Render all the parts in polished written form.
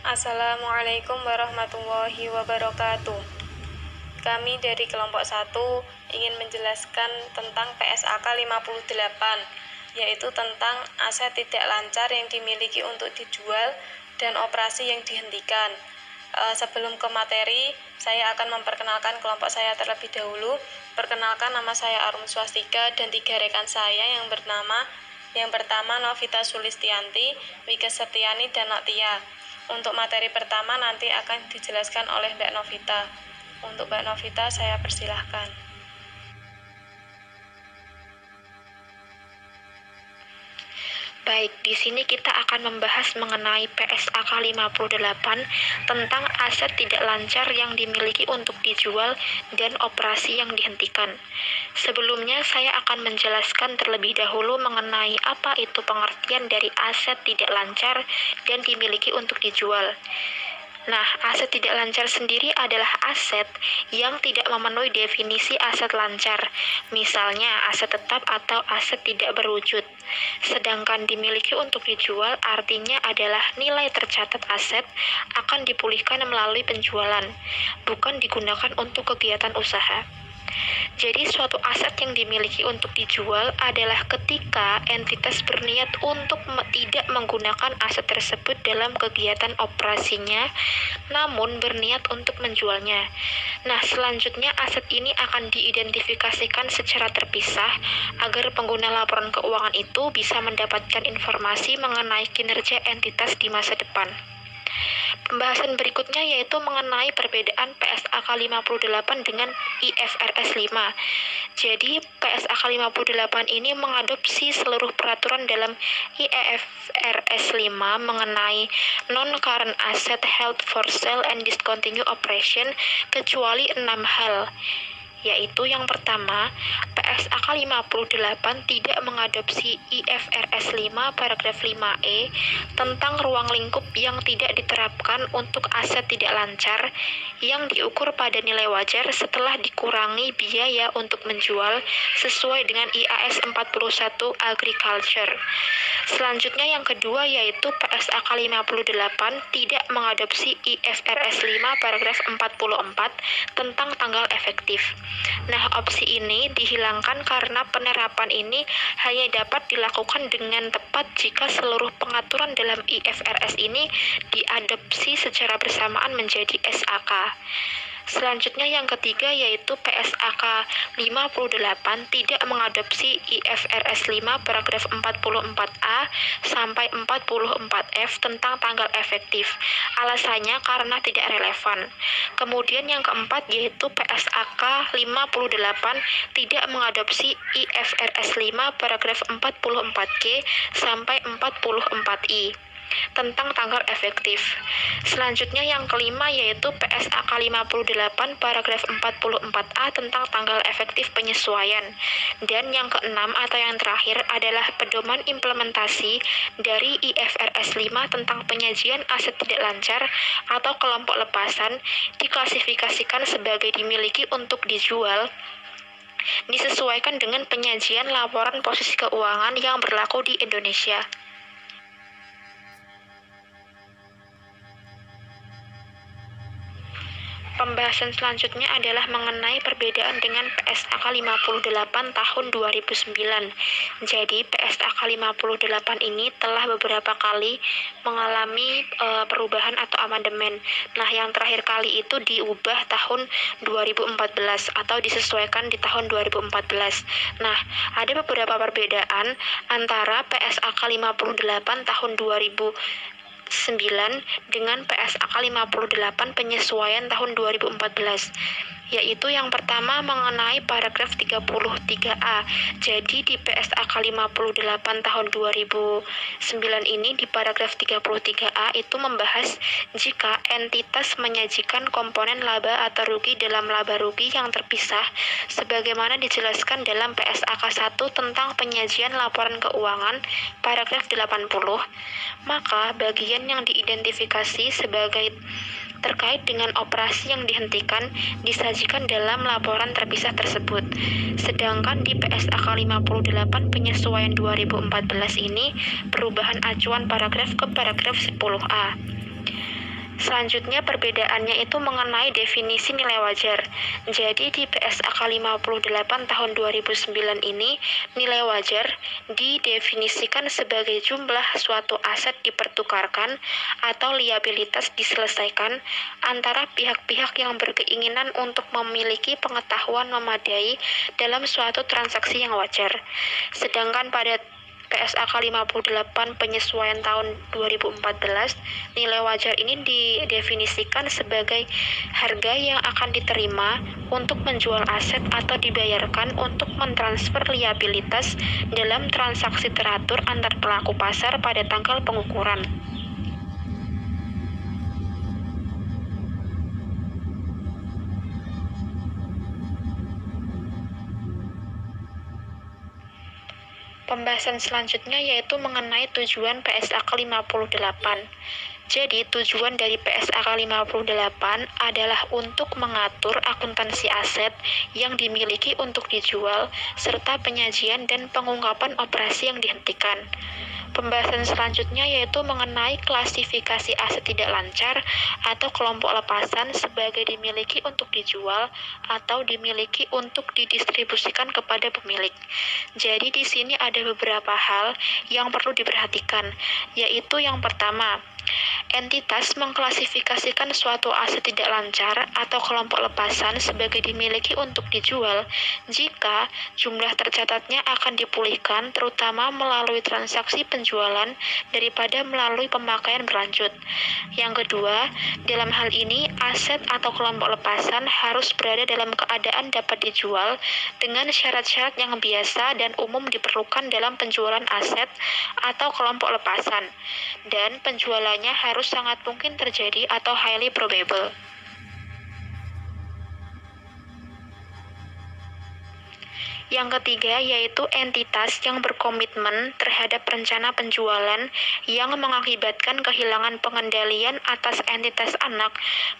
Assalamualaikum warahmatullahi wabarakatuh. Kami dari kelompok 1 ingin menjelaskan tentang PSAK 58, yaitu tentang aset tidak lancar yang dimiliki untuk dijual dan operasi yang dihentikan. Sebelum ke materi, saya akan memperkenalkan kelompok saya terlebih dahulu. Perkenalkan, nama saya Arum Swastika dan 3 rekan saya yang pertama Novita Sulistianti, Wika Septiani, dan Noktia. Untuk materi pertama nanti akan dijelaskan oleh Mbak Novita. Untuk Mbak Novita, saya persilahkan. Baik, di sini kita akan membahas mengenai PSAK 58 tentang aset tidak lancar yang dimiliki untuk dijual dan operasi yang dihentikan. Sebelumnya, saya akan menjelaskan terlebih dahulu mengenai apa itu pengertian dari aset tidak lancar dan dimiliki untuk dijual. Nah, aset tidak lancar sendiri adalah aset yang tidak memenuhi definisi aset lancar, misalnya aset tetap atau aset tidak berwujud. Sedangkan dimiliki untuk dijual artinya adalah nilai tercatat aset akan dipulihkan melalui penjualan, bukan digunakan untuk kegiatan usaha. Jadi suatu aset yang dimiliki untuk dijual adalah ketika entitas berniat untuk tidak menggunakan aset tersebut dalam kegiatan operasinya, namun berniat untuk menjualnya. Nah, selanjutnya aset ini akan diidentifikasikan secara terpisah agar pengguna laporan keuangan itu bisa mendapatkan informasi mengenai kinerja entitas di masa depan. Pembahasan berikutnya yaitu mengenai perbedaan PSAK 58 dengan IFRS 5. Jadi, PSAK 58 ini mengadopsi seluruh peraturan dalam IFRS 5 mengenai non-current asset held for sale and discontinued operation kecuali 6 hal. Yaitu yang pertama, PSAK 58 tidak mengadopsi IFRS 5 paragraf 5E tentang ruang lingkup yang tidak diterapkan untuk aset tidak lancar yang diukur pada nilai wajar setelah dikurangi biaya untuk menjual sesuai dengan IAS 41 Agriculture. Selanjutnya yang kedua yaitu PSAK 58 tidak mengadopsi IFRS 5 paragraf 44 tentang tanggal efektif. Nah, opsi ini dihilangkan karena penerapan ini hanya dapat dilakukan dengan tepat jika seluruh pengaturan dalam IFRS ini diadopsi secara bersamaan menjadi SAK. Selanjutnya yang ketiga yaitu PSAK 58 tidak mengadopsi IFRS 5 paragraf 44A sampai 44F tentang tanggal efektif. Alasannya karena tidak relevan. Kemudian yang keempat yaitu PSAK 58 tidak mengadopsi IFRS 5 paragraf 44G sampai 44I tentang tanggal efektif. Selanjutnya yang kelima yaitu PSAK 58 paragraf 44A tentang tanggal efektif penyesuaian. Dan yang keenam atau yang terakhir adalah pedoman implementasi dari IFRS 5 tentang penyajian aset tidak lancar atau kelompok lepasan diklasifikasikan sebagai dimiliki untuk dijual disesuaikan dengan penyajian laporan posisi keuangan yang berlaku di Indonesia. Pembahasan selanjutnya adalah mengenai perbedaan dengan PSAK 58 tahun 2009. Jadi, PSAK 58 ini telah beberapa kali mengalami perubahan atau amandemen. Nah, yang terakhir kali itu diubah tahun 2014 atau disesuaikan di tahun 2014. Nah, ada beberapa perbedaan antara PSAK 58 tahun 2009 dengan PSAK 58 penyesuaian tahun 2014, yaitu yang pertama mengenai paragraf 33A. Jadi di PSAK 58 tahun 2009 ini di paragraf 33A itu membahas jika entitas menyajikan komponen laba atau rugi dalam laba rugi yang terpisah sebagaimana dijelaskan dalam PSAK 1 tentang penyajian laporan keuangan paragraf 80, maka bagian yang diidentifikasi sebagai terkait dengan operasi yang dihentikan disajikan dalam laporan terpisah tersebut. Sedangkan di PSAK 58 penyesuaian 2014 ini perubahan acuan paragraf ke paragraf 10A. Selanjutnya perbedaannya itu mengenai definisi nilai wajar. Jadi di PSAK 58 tahun 2009 ini, nilai wajar didefinisikan sebagai jumlah suatu aset dipertukarkan atau liabilitas diselesaikan antara pihak-pihak yang berkeinginan untuk memiliki pengetahuan memadai dalam suatu transaksi yang wajar. Sedangkan pada PSAK 58 penyesuaian tahun 2014, nilai wajar ini didefinisikan sebagai harga yang akan diterima untuk menjual aset atau dibayarkan untuk mentransfer liabilitas dalam transaksi teratur antar pelaku pasar pada tanggal pengukuran. Pembahasan selanjutnya yaitu mengenai tujuan PSAK 58. Jadi, tujuan dari PSAK 58 adalah untuk mengatur akuntansi aset yang dimiliki untuk dijual, serta penyajian dan pengungkapan operasi yang dihentikan. Pembahasan selanjutnya yaitu mengenai klasifikasi aset tidak lancar atau kelompok lepasan sebagai dimiliki untuk dijual atau dimiliki untuk didistribusikan kepada pemilik. Jadi di sini ada beberapa hal yang perlu diperhatikan, yaitu yang pertama, entitas mengklasifikasikan suatu aset tidak lancar atau kelompok lepasan sebagai dimiliki untuk dijual jika jumlah tercatatnya akan dipulihkan terutama melalui transaksi penjualan daripada melalui pemakaian berlanjut. Yang kedua, dalam hal ini aset atau kelompok lepasan harus berada dalam keadaan dapat dijual dengan syarat-syarat yang biasa dan umum diperlukan dalam penjualan aset atau kelompok lepasan, dan penjualannya harus sangat mungkin terjadi atau highly probable. Yang ketiga yaitu entitas yang berkomitmen terhadap rencana penjualan yang mengakibatkan kehilangan pengendalian atas entitas anak,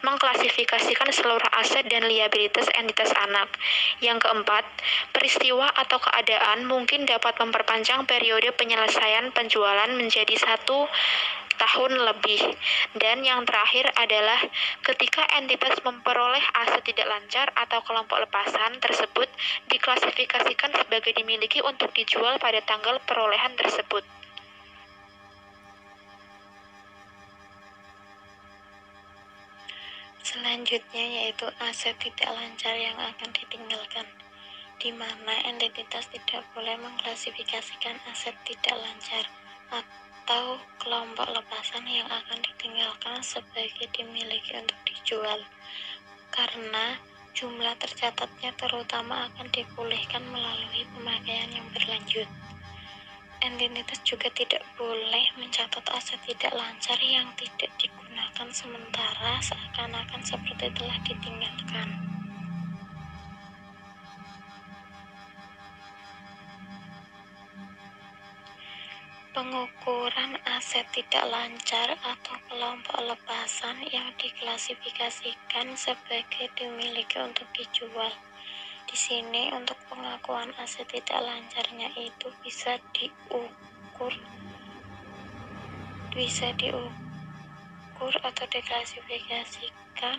mengklasifikasikan seluruh aset dan liabilitas entitas anak. Yang keempat, peristiwa atau keadaan mungkin dapat memperpanjang periode penyelesaian penjualan menjadi 1 tahun lebih. Dan yang terakhir adalah ketika entitas memperoleh aset tidak lancar atau kelompok lepasan tersebut diklasifikasikan sebagai dimiliki untuk dijual pada tanggal perolehan tersebut. Selanjutnya yaitu aset tidak lancar yang akan ditinggalkan, di mana entitas tidak boleh mengklasifikasikan aset tidak lancar atau kelompok lepasan yang akan ditinggalkan sebagai dimiliki untuk dijual, karena jumlah tercatatnya terutama akan dipulihkan melalui pemakaian yang berlanjut. Entitas juga tidak boleh mencatat aset tidak lancar yang tidak digunakan sementara seakan-akan seperti telah ditinggalkan. Pengukuran aset tidak lancar atau kelompok lepasan yang diklasifikasikan sebagai dimiliki untuk dijual. Di sini untuk pengakuan aset tidak lancarnya itu bisa diukur atau diklasifikasikan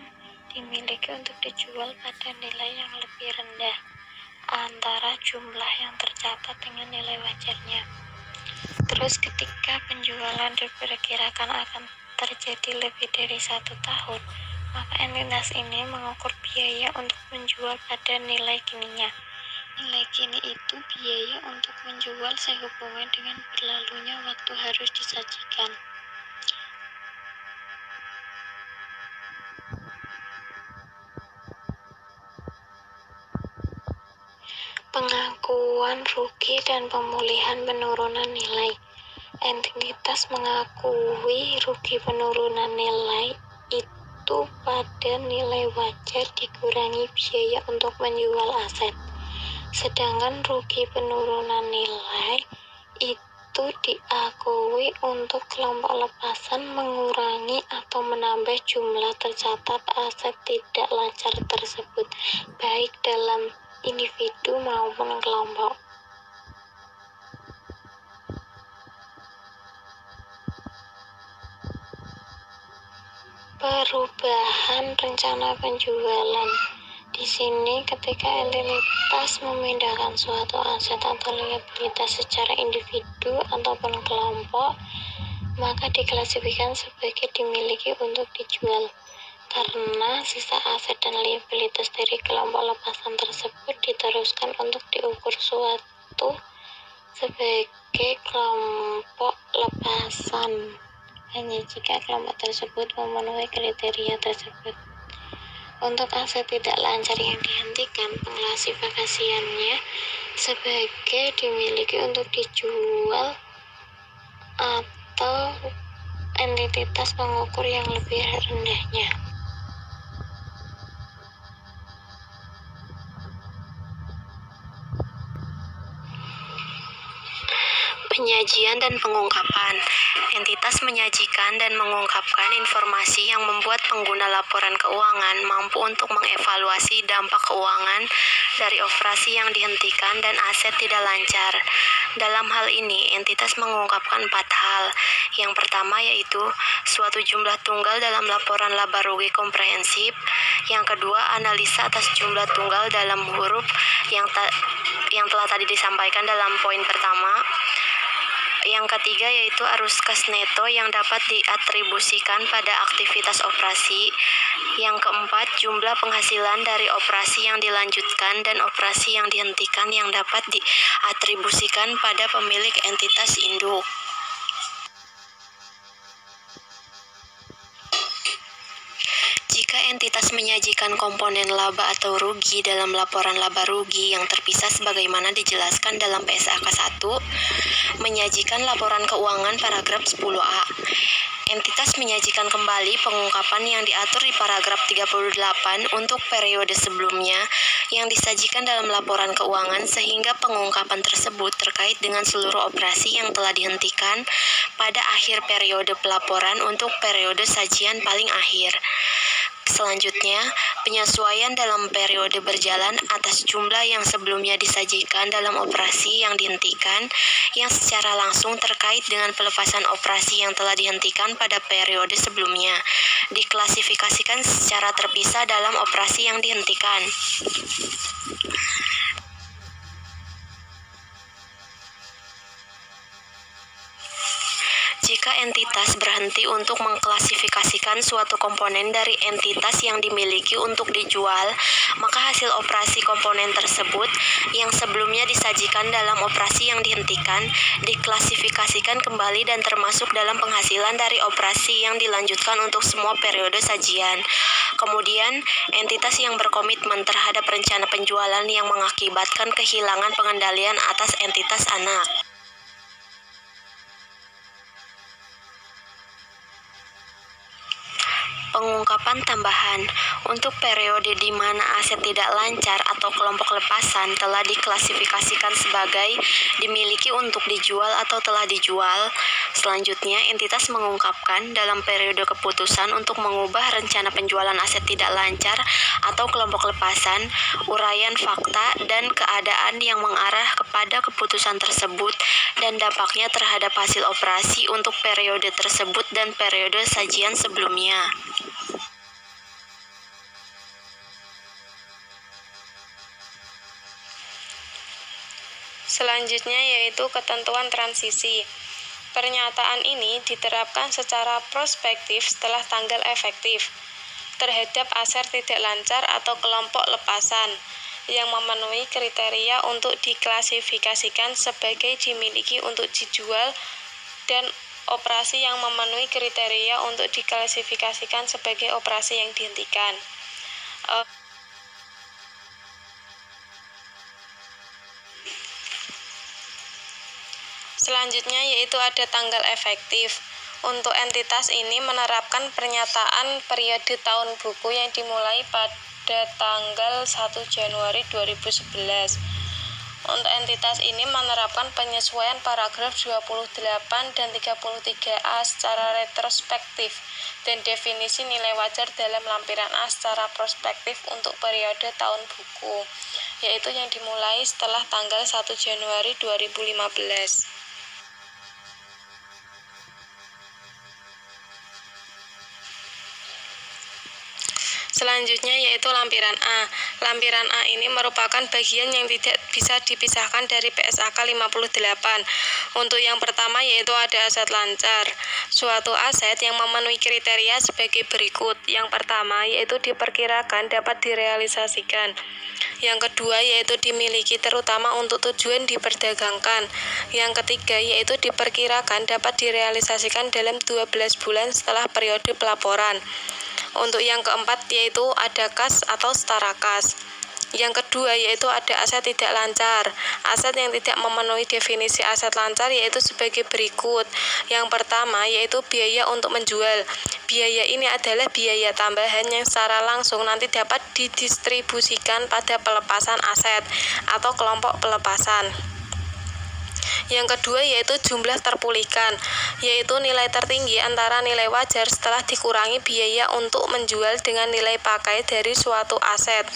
dimiliki untuk dijual pada nilai yang lebih rendah antara jumlah yang tercatat dengan nilai wajarnya. Terus ketika penjualan diperkirakan akan terjadi lebih dari 1 tahun, maka entitas ini mengukur biaya untuk menjual pada nilai kininya. Nilai kini itu biaya untuk menjual sehubungan dengan berlalunya waktu harus disajikan. Pengakuan rugi dan pemulihan penurunan nilai. Entitas mengakui rugi penurunan nilai itu pada nilai wajar dikurangi biaya untuk menjual aset. Sedangkan rugi penurunan nilai itu diakui untuk kelompok lepasan mengurangi atau menambah jumlah tercatat aset tidak lancar tersebut, baik dalam individu maupun kelompok. Perubahan rencana penjualan. Di sini ketika entitas memindahkan suatu aset atau liabilitas secara individu ataupun kelompok, maka diklasifikasikan sebagai dimiliki untuk dijual. Karena sisa aset dan liabilitas dari kelompok lepasan tersebut diteruskan untuk diukur suatu sebagai kelompok lepasan hanya jika kelompok tersebut memenuhi kriteria tersebut. Untuk aset tidak lancar yang dihentikan, pengklasifikasiannya sebagai dimiliki untuk dijual atau entitas pengukur yang lebih rendahnya. Penyajian dan pengungkapan. Entitas menyajikan dan mengungkapkan informasi yang membuat pengguna laporan keuangan mampu untuk mengevaluasi dampak keuangan dari operasi yang dihentikan dan aset tidak lancar. Dalam hal ini, entitas mengungkapkan 4 hal. Yang pertama yaitu suatu jumlah tunggal dalam laporan laba rugi komprehensif. Yang kedua, analisa atas jumlah tunggal dalam huruf yang telah tadi disampaikan dalam poin pertama. Yang ketiga yaitu arus kas neto yang dapat diatribusikan pada aktivitas operasi. Yang keempat, jumlah penghasilan dari operasi yang dilanjutkan dan operasi yang dihentikan yang dapat diatribusikan pada pemilik entitas induk. Jika entitas menyajikan komponen laba atau rugi dalam laporan laba rugi yang terpisah sebagaimana dijelaskan dalam PSAK 1, menyajikan laporan keuangan paragraf 10A. Entitas menyajikan kembali pengungkapan yang diatur di paragraf 38 untuk periode sebelumnya yang disajikan dalam laporan keuangan sehingga pengungkapan tersebut terkait dengan seluruh operasi yang telah dihentikan pada akhir periode pelaporan untuk periode sajian paling akhir. Selanjutnya, penyesuaian dalam periode berjalan atas jumlah yang sebelumnya disajikan dalam operasi yang dihentikan yang secara langsung terkait dengan pelepasan operasi yang telah dihentikan pada periode sebelumnya, diklasifikasikan secara terpisah dalam operasi yang dihentikan. Jika entitas berhenti untuk mengklasifikasikan suatu komponen dari entitas yang dimiliki untuk dijual, maka hasil operasi komponen tersebut yang sebelumnya disajikan dalam operasi yang dihentikan diklasifikasikan kembali dan termasuk dalam penghasilan dari operasi yang dilanjutkan untuk semua periode sajian. Kemudian, entitas yang berkomitmen terhadap rencana penjualan yang mengakibatkan kehilangan pengendalian atas entitas anak. Pengungkapan tambahan. Untuk periode di mana aset tidak lancar atau kelompok lepasan telah diklasifikasikan sebagai dimiliki untuk dijual atau telah dijual, selanjutnya entitas mengungkapkan dalam periode keputusan untuk mengubah rencana penjualan aset tidak lancar atau kelompok lepasan, uraian fakta dan keadaan yang mengarah kepada keputusan tersebut dan dampaknya terhadap hasil operasi untuk periode tersebut dan periode sajian sebelumnya. Selanjutnya yaitu ketentuan transisi. Pernyataan ini diterapkan secara prospektif setelah tanggal efektif terhadap aset tidak lancar atau kelompok lepasan yang memenuhi kriteria untuk diklasifikasikan sebagai dimiliki untuk dijual dan operasi yang memenuhi kriteria untuk diklasifikasikan sebagai operasi yang dihentikan. Selanjutnya yaitu ada tanggal efektif. Untuk entitas ini menerapkan pernyataan periode tahun buku yang dimulai pada tanggal 1 Januari 2011. Untuk entitas ini menerapkan penyesuaian paragraf 28 dan 33A secara retrospektif dan definisi nilai wajar dalam lampiran A secara prospektif untuk periode tahun buku, yaitu yang dimulai setelah tanggal 1 Januari 2015. Selanjutnya yaitu lampiran A. Lampiran A ini merupakan bagian yang tidak bisa dipisahkan dari PSAK 58. Untuk yang pertama yaitu ada aset lancar. Suatu aset yang memenuhi kriteria sebagai berikut. Yang pertama yaitu diperkirakan dapat direalisasikan. Yang kedua yaitu dimiliki terutama untuk tujuan diperdagangkan. Yang ketiga yaitu diperkirakan dapat direalisasikan dalam 12 bulan setelah periode pelaporan. Untuk yang keempat yaitu ada kas atau setara kas. Yang kedua yaitu ada aset tidak lancar. Aset yang tidak memenuhi definisi aset lancar yaitu sebagai berikut. Yang pertama yaitu biaya untuk menjual. Biaya ini adalah biaya tambahan yang secara langsung nanti dapat didistribusikan pada pelepasan aset atau kelompok pelepasan. Yang kedua yaitu jumlah terpulihkan, yaitu nilai tertinggi antara nilai wajar setelah dikurangi biaya untuk menjual dengan nilai pakai dari suatu aset.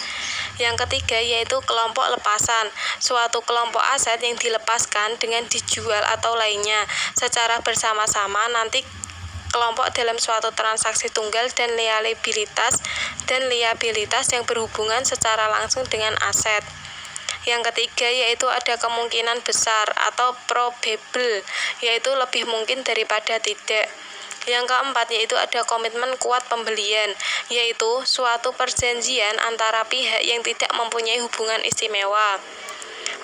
Yang ketiga yaitu kelompok lepasan, suatu kelompok aset yang dilepaskan dengan dijual atau lainnya secara bersama-sama nanti kelompok dalam suatu transaksi tunggal dan liabilitas yang berhubungan secara langsung dengan aset. Yang ketiga yaitu ada kemungkinan besar atau probable, yaitu lebih mungkin daripada tidak. Yang keempat yaitu ada komitmen kuat pembelian, yaitu suatu perjanjian antara pihak yang tidak mempunyai hubungan istimewa,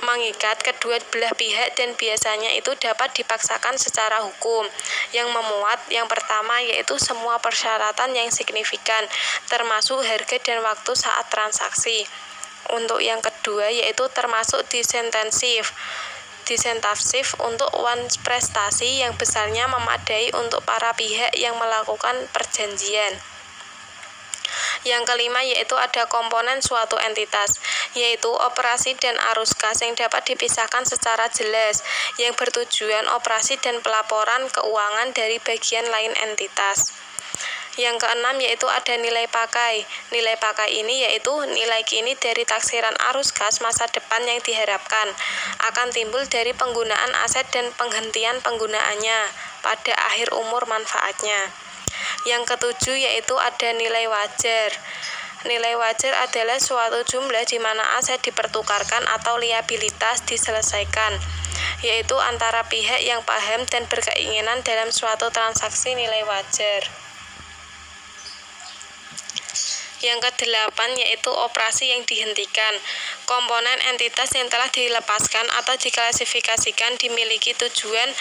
mengikat kedua belah pihak dan biasanya itu dapat dipaksakan secara hukum. Yang memuat yang pertama yaitu semua persyaratan yang signifikan, termasuk harga dan waktu saat transaksi. Untuk yang kedua yaitu termasuk disinsentif untuk prestasi yang besarnya memadai untuk para pihak yang melakukan perjanjian. Yang kelima yaitu ada komponen suatu entitas, yaitu operasi dan arus kas yang dapat dipisahkan secara jelas, yang bertujuan operasi dan pelaporan keuangan dari bagian lain entitas. Yang keenam yaitu ada nilai pakai. Nilai pakai ini yaitu nilai kini dari taksiran arus kas masa depan yang diharapkan akan timbul dari penggunaan aset dan penghentian penggunaannya pada akhir umur manfaatnya. Yang ketujuh yaitu ada nilai wajar. Nilai wajar adalah suatu jumlah di mana aset dipertukarkan atau liabilitas diselesaikan, yaitu antara pihak yang paham dan berkeinginan dalam suatu transaksi nilai wajar. Yang kedelapan yaitu operasi yang dihentikan. Komponen entitas yang telah dilepaskan atau diklasifikasikan dimiliki tujuan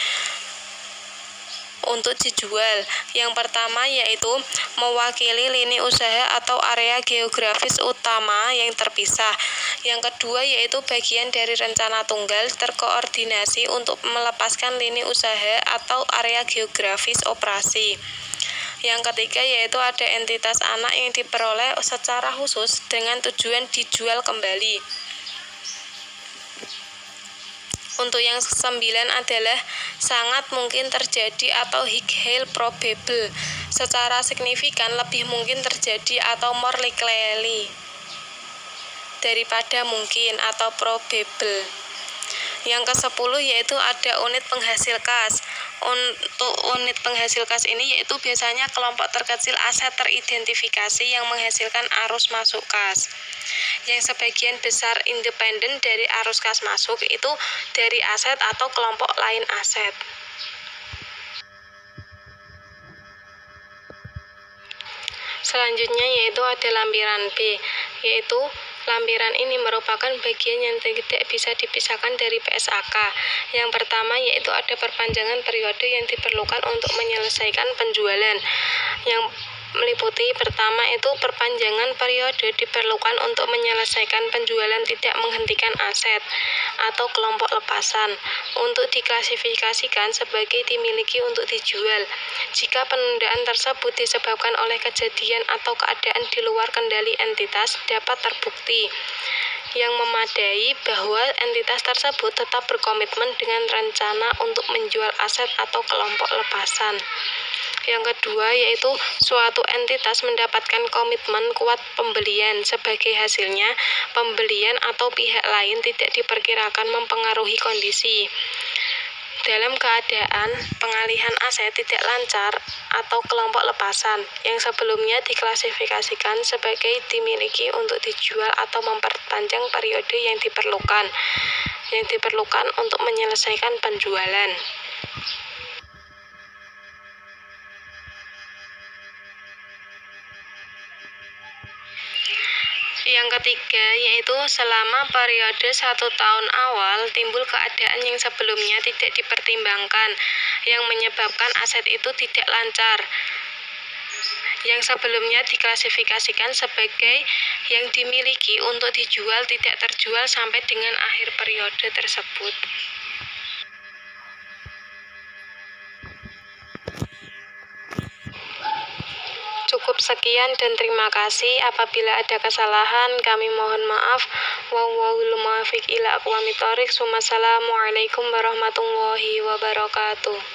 untuk dijual. Yang pertama yaitu mewakili lini usaha atau area geografis utama yang terpisah. Yang kedua yaitu bagian dari rencana tunggal terkoordinasi untuk melepaskan lini usaha atau area geografis operasi. Yang ketiga yaitu ada entitas anak yang diperoleh secara khusus dengan tujuan dijual kembali. Untuk yang kesembilan adalah sangat mungkin terjadi atau highly probable, secara signifikan lebih mungkin terjadi atau more likely daripada mungkin atau probable. Yang ke-10 yaitu ada unit penghasil kas. Untuk unit penghasil kas ini yaitu biasanya kelompok terkecil aset teridentifikasi yang menghasilkan arus masuk kas, yang sebagian besar independen dari arus kas masuk itu dari aset atau kelompok lain aset. Selanjutnya yaitu ada lampiran B, yaitu lampiran ini merupakan bagian yang tidak bisa dipisahkan dari PSAK. Yang pertama yaitu ada perpanjangan periode yang diperlukan untuk menyelesaikan penjualan. Yang meliputi pertama itu perpanjangan periode diperlukan untuk menyelesaikan penjualan tidak menghentikan aset atau kelompok lepasan untuk diklasifikasikan sebagai dimiliki untuk dijual. Jika penundaan tersebut disebabkan oleh kejadian atau keadaan di luar kendali entitas dapat terbukti yang memadai bahwa entitas tersebut tetap berkomitmen dengan rencana untuk menjual aset atau kelompok lepasan. Yang kedua yaitu suatu entitas mendapatkan komitmen kuat pembelian, sebagai hasilnya pembelian atau pihak lain tidak diperkirakan mempengaruhi kondisi. dalam keadaan pengalihan aset tidak lancar atau kelompok lepasan yang sebelumnya diklasifikasikan sebagai dimiliki untuk dijual atau memperpanjang periode yang diperlukan untuk menyelesaikan penjualan. Yang ketiga, yaitu selama periode 1 tahun awal timbul keadaan yang sebelumnya tidak dipertimbangkan yang menyebabkan aset itu tidak lancar, yang sebelumnya diklasifikasikan sebagai yang dimiliki untuk dijual tidak terjual sampai dengan akhir periode tersebut. Cukup sekian dan terima kasih. Apabila ada kesalahan, kami mohon maaf. Wallahul muwaffiq ila aqwamit thoriq. Wassalamualaikum warahmatullahi wabarakatuh.